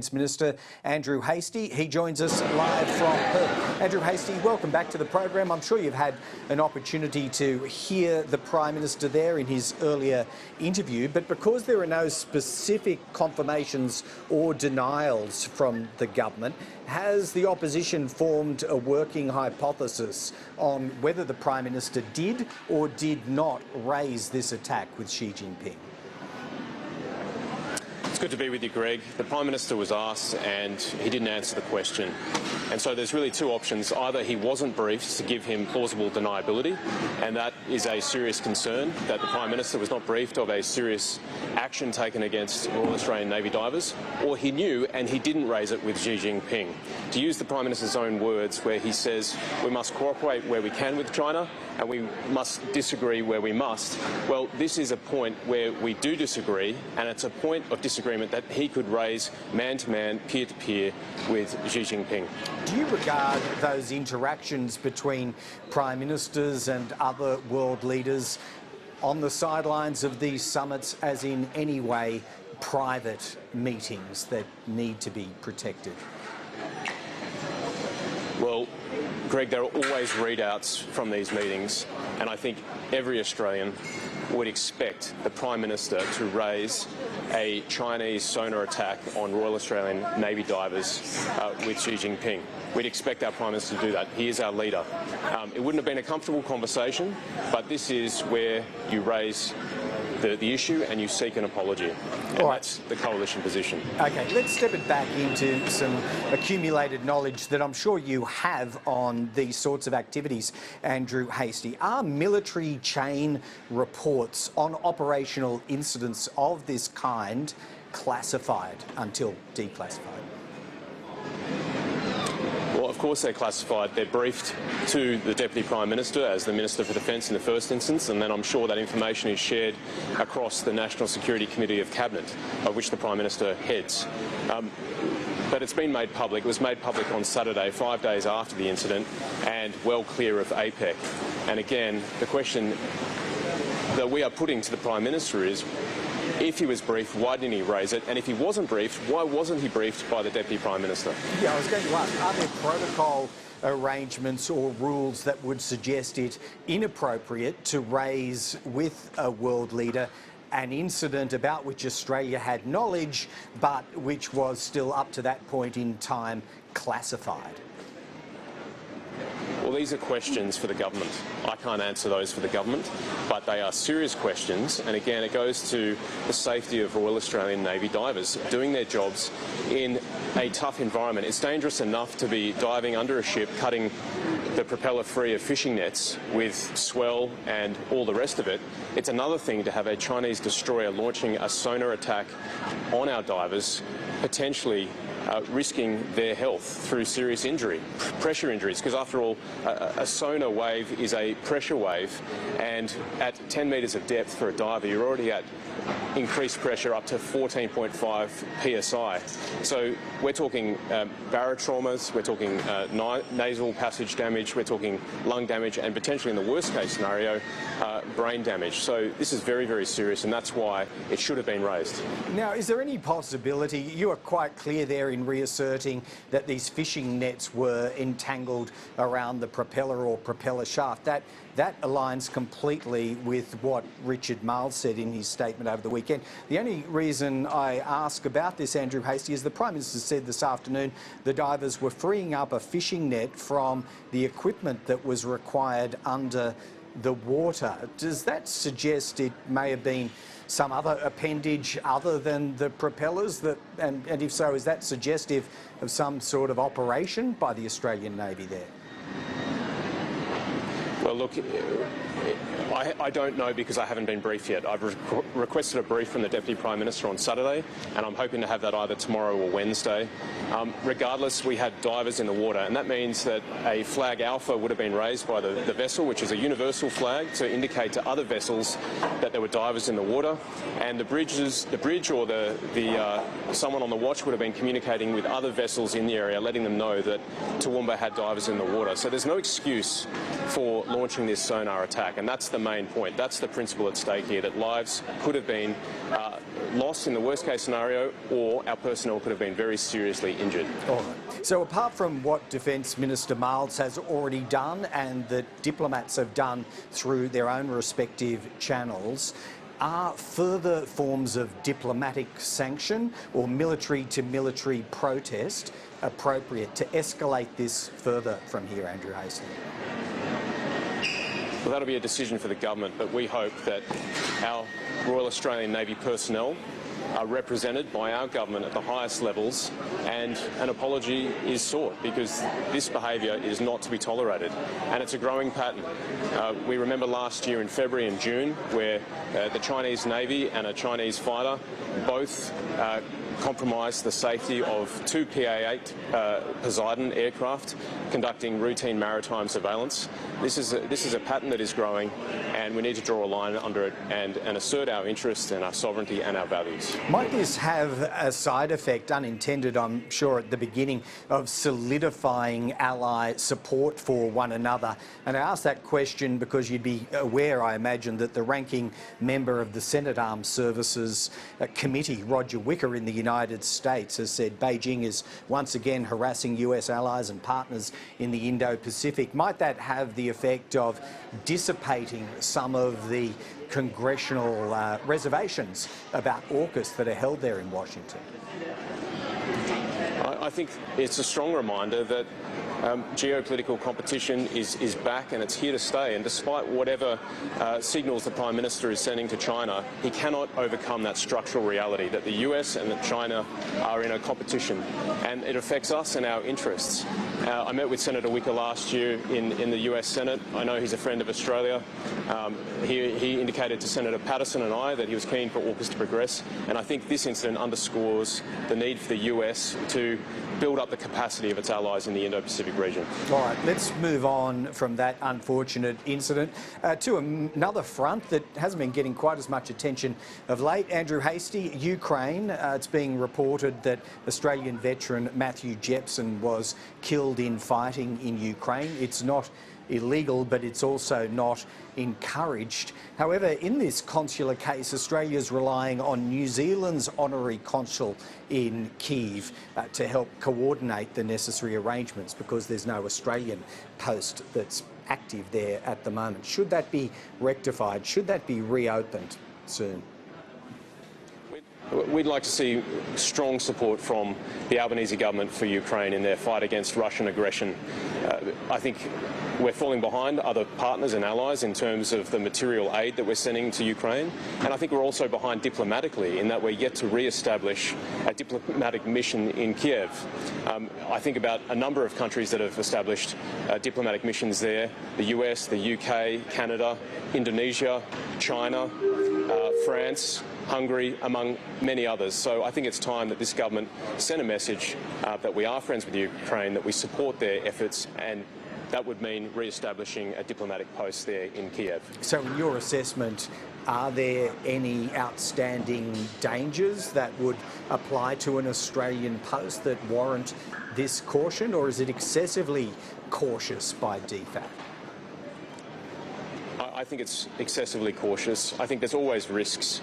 Minister Andrew Hastie. He joins us live from Perth. Andrew Hastie, welcome back to the program. I'm sure you've had an opportunity to hear the Prime Minister there in his earlier interview, but because there are no specific confirmations or denials from the government, has the opposition formed a working hypothesis on whether the Prime Minister did or did not raise this attack with Xi Jinping? It's good to be with you, Greg. The Prime Minister was asked and he didn't answer the question. And so there's really two options. Either he wasn't briefed to give him plausible deniability, and that is a serious concern, that the Prime Minister was not briefed of a serious action taken against Royal Australian Navy divers, or he knew and he didn't raise it with Xi Jinping. To use the Prime Minister's own words, where he says we must cooperate where we can with China and we must disagree where we must. Well, this is a point where we do disagree, and it's a point of disagreement that he could raise man-to-man, peer-to-peer with Xi Jinping. Do you regard those interactions between Prime Ministers and other world leaders on the sidelines of these summits as in any way private meetings that need to be protected? Well, Greg, there are always readouts from these meetings, and I think every Australian would expect the Prime Minister to raise a Chinese sonar attack on Royal Australian Navy divers with Xi Jinping. We'd expect our Prime Minister to do that. He is our leader. It wouldn't have been a comfortable conversation, but this is where you raise the issue and you seek an apology. And that's the coalition position. OK, let's step it back into some accumulated knowledge that I'm sure you have on these sorts of activities, Andrew Hastie. Are military chain reports on operational incidents of this kind classified until declassified? Well, of course they're classified. They're briefed to the Deputy Prime Minister as the Minister for Defence in the first instance, and then I'm sure that information is shared across the National Security Committee of Cabinet, of which the Prime Minister heads. But it's been made public. It was made public on Saturday, 5 days after the incident, and well clear of APEC. And again, the question that we are putting to the Prime Minister is, if he was briefed, why didn't he raise it? And if he wasn't briefed, why wasn't he briefed by the Deputy Prime Minister? Yeah, I was going to ask, are there protocol arrangements or rules that would suggest it inappropriate to raise with a world leader an incident about which Australia had knowledge, but which was still up to that point in time classified? Well, these are questions for the government. I can't answer those for the government, but they are serious questions. And again, it goes to the safety of Royal Australian Navy divers doing their jobs in a tough environment. It's dangerous enough to be diving under a ship, cutting the propeller free of fishing nets with swell and all the rest of it. It's another thing to have a Chinese destroyer launching a sonar attack on our divers, potentially risking their health through serious injury, pressure injuries, because after all, a sonar wave is a pressure wave, and at 10 metres of depth for a diver, you're already at increased pressure up to 14.5 psi. So we're talking barotraumas, we're talking nasal passage damage, we're talking lung damage, and potentially in the worst case scenario, brain damage. So this is very, very serious, and that's why it should have been raised. Now, is there any possibility, you are quite clear there in reasserting that these fishing nets were entangled around the propeller or propeller shaft. That aligns completely with what Richard Marles said in his statement over the weekend. The only reason I ask about this, Andrew Hastie, is the Prime Minister said this afternoon the divers were freeing up a fishing net from the equipment that was required under the water. Does that suggest it may have been some other appendage other than the propellers? And if so, is that suggestive of some sort of operation by the Australian Navy there? Well, look, I don't know because I haven't been briefed yet. I've requested a brief from the Deputy Prime Minister on Saturday, and I'm hoping to have that either tomorrow or Wednesday. Regardless, we had divers in the water, and that means that a flag alpha would have been raised by the vessel, which is a universal flag to indicate to other vessels that there were divers in the water, and the bridge or someone on the watch would have been communicating with other vessels in the area, letting them know that Toowoomba had divers in the water. So there's no excuse for launching this sonar attack, and that's the main point. That's the principle at stake here, that lives could have been lost in the worst case scenario, or our personnel could have been very seriously injured. All right. So apart from what Defence Minister Miles has already done and that diplomats have done through their own respective channels, are further forms of diplomatic sanction or military-to-military protest appropriate to escalate this further from here, Andrew Hastie? Well, that'll be a decision for the government, but we hope that our Royal Australian Navy personnel are represented by our government at the highest levels, and an apology is sought, because this behaviour is not to be tolerated, and it's a growing pattern. We remember last year in February and June where the Chinese Navy and a Chinese fighter both compromised the safety of two PA-8 Poseidon aircraft conducting routine maritime surveillance. This is a pattern that is growing, and we need to draw a line under it and assert our interests and our sovereignty and our values. Might this have a side effect, unintended I'm sure, at the beginning, of solidifying ally support for one another? And I ask that question because you'd be aware, I imagine, that the ranking member of the Senate Armed Services Committee, Roger Wicker, in the United States, has said Beijing is once again harassing US allies and partners in the Indo-Pacific. Might that have the effect of dissipating some of the congressional reservations about AUKUS that are held there in Washington? I think it's a strong reminder that geopolitical competition is back, and it's here to stay. And despite whatever signals the Prime Minister is sending to China, he cannot overcome that structural reality that the US and that China are in a competition, and it affects us and our interests. I met with Senator Wicker last year in the US Senate. I know he's a friend of Australia. He indicated to Senator Patterson and I that he was keen for AUKUS to progress, and I think this incident underscores the need for the US to build up the capacity of its allies in the Indo-Pacific region. All right, let's move on from that unfortunate incident to another front that hasn't been getting quite as much attention of late. Andrew Hastie, Ukraine. It's being reported that Australian veteran Matthew Jepson was killed in fighting in Ukraine. It's not illegal, but it's also not encouraged. However, in this consular case, Australia's relying on New Zealand's honorary consul in Kyiv to help coordinate the necessary arrangements, because there's no Australian post that's active there at the moment. Should that be rectified? Should that be reopened soon? We'd like to see strong support from the Albanese government for Ukraine in their fight against Russian aggression. I think we're falling behind other partners and allies in terms of the material aid that we're sending to Ukraine, and I think we're also behind diplomatically in that we're yet to re-establish a diplomatic mission in Kiev. I think about a number of countries that have established diplomatic missions there: the US, the UK, Canada, Indonesia, China, France, Hungary, among many others. So I think it's time that this government send a message that we are friends with Ukraine, that we support their efforts, and that would mean re-establishing a diplomatic post there in Kiev. So in your assessment, are there any outstanding dangers that would apply to an Australian post that warrant this caution, or is it excessively cautious by default? I think it's excessively cautious. I think there's always risks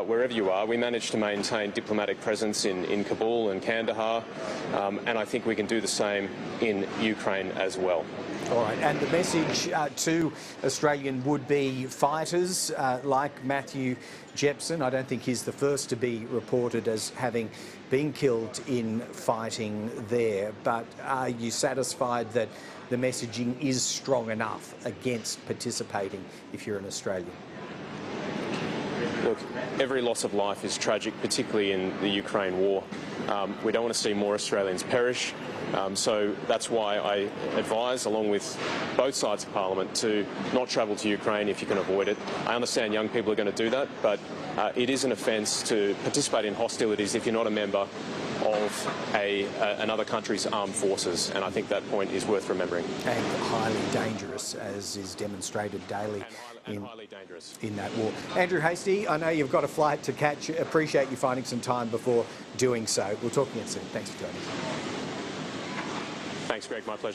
wherever you are. We managed to maintain diplomatic presence in Kabul and Kandahar, and I think we can do the same in Ukraine as well. All right, and the message to Australian would-be fighters like Matthew Jepson, I don't think he's the first to be reported as having been killed in fighting there, but are you satisfied that the messaging is strong enough against participating if you're an Australian? Look, every loss of life is tragic, particularly in the Ukraine war. We don't want to see more Australians perish. So that's why I advise, along with both sides of Parliament, to not travel to Ukraine if you can avoid it. I understand young people are going to do that, but it is an offence to participate in hostilities if you're not a member of another country's armed forces, and I think that point is worth remembering. And highly dangerous, as is demonstrated daily in that war. Andrew Hastie, I know you've got a flight to catch. Appreciate you finding some time before doing so. We'll talk again soon. Thanks for joining us. Thanks, Greg. My pleasure.